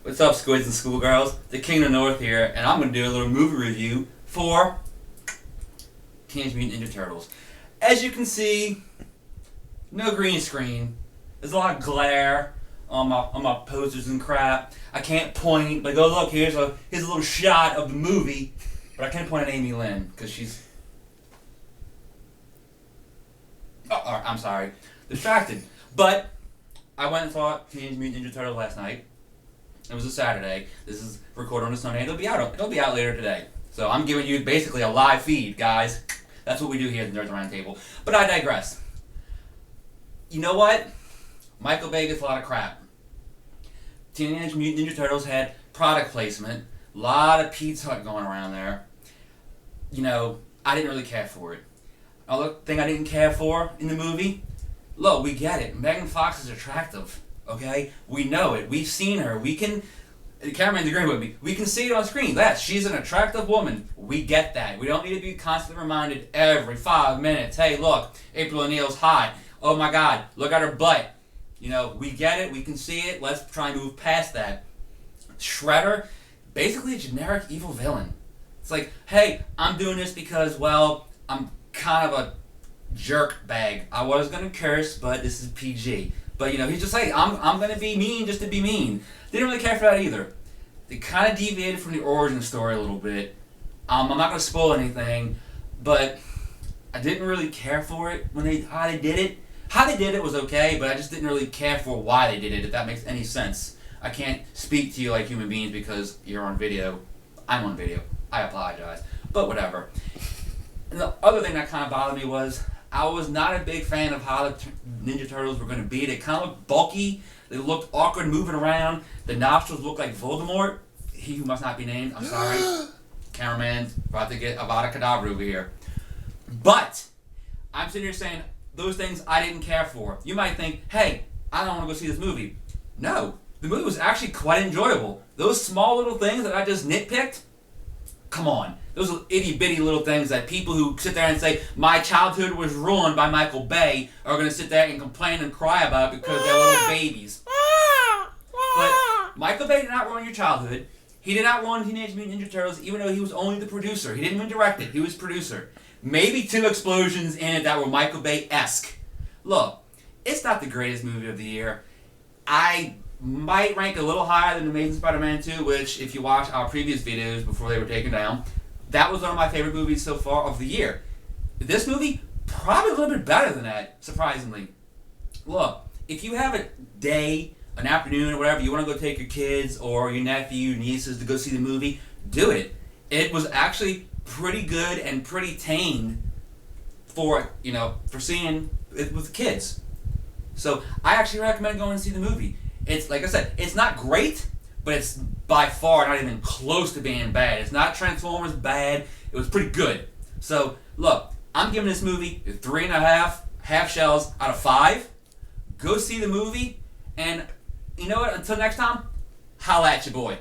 What's up, squids and schoolgirls? The King of the North here, and I'm going to do a little movie review for Teenage Mutant Ninja Turtles. As you can see, no green screen. There's a lot of glare on my posters and crap. I can't point, like, oh look, here's a little shot of the movie, but I can't point at Amy Lynn, because she's... Oh, I'm sorry. Distracted. But I went and saw Teenage Mutant Ninja Turtles last night. It was a Saturday. This is recorded on a Sunday. It'll be out later today. So I'm giving you basically a live feed, guys. That's what we do here at the Nerds Around Table. But I digress. You know what? Michael Bay gets a lot of crap. Teenage Mutant Ninja Turtles had product placement. A lot of Pizza Hut going around there. You know, I didn't really care for it. Another thing I didn't care for in the movie, look, we get it. Megan Fox is attractive, okay? We know it. We've seen her. We can... The cameraman's agreeing with me. We can see it on screen. Yes, she's an attractive woman. We get that. We don't need to be constantly reminded every 5 minutes, hey, look, April O'Neil's hot. Oh my God, look at her butt. You know, we get it. We can see it. Let's try and move past that. Shredder, basically a generic evil villain. It's like, hey, I'm doing this because, well, I'm kind of a jerk bag. I was going to curse, but this is PG. But, you know, he's just like, I'm going to be mean just to be mean. Didn't really care for that either. They kind of deviated from the origin story a little bit. I'm not going to spoil anything, but I didn't really care for it when how they did it. How they did it was okay, but I just didn't really care for why they did it, if that makes any sense. I can't speak to you like human beings because you're on video. I'm on video. I apologize. But whatever. And the other thing that kind of bothered me was I was not a big fan of how the Ninja Turtles were going to be. They kind of looked bulky. They looked awkward moving around. The nostrils looked like Voldemort. He who must not be named. I'm sorry. Cameraman's about to get Avada Kedavra over here. But I'm sitting here saying those things I didn't care for. You might think, hey, I don't want to go see this movie. No. The movie was actually quite enjoyable. Those small little things that I just nitpicked, come on. Those little itty-bitty little things that people who sit there and say, my childhood was ruined by Michael Bay, are going to sit there and complain and cry about because they're little babies. But Michael Bay did not ruin your childhood. He did not ruin Teenage Mutant Ninja Turtles, even though he was only the producer. He didn't even direct it. He was producer. Maybe 2 explosions in it that were Michael Bay-esque. Look, it's not the greatest movie of the year. I might rank a little higher than Amazing Spider-Man 2, which, if you watch our previous videos before they were taken down, that was one of my favorite movies so far of the year. This movie, probably a little bit better than that, surprisingly. Look, if you have a day, an afternoon, or whatever, you want to go take your kids or your nephew, nieces to go see the movie, do it. It was actually pretty good and pretty tame for, you know, for seeing it with kids. So I actually recommend going and see the movie. It's, like I said, it's not great, but it's by far not even close to being bad. It's not Transformers bad. It was pretty good. So, look, I'm giving this movie 3.5 half shells out of 5. Go see the movie, and you know what? Until next time, holla at your boy.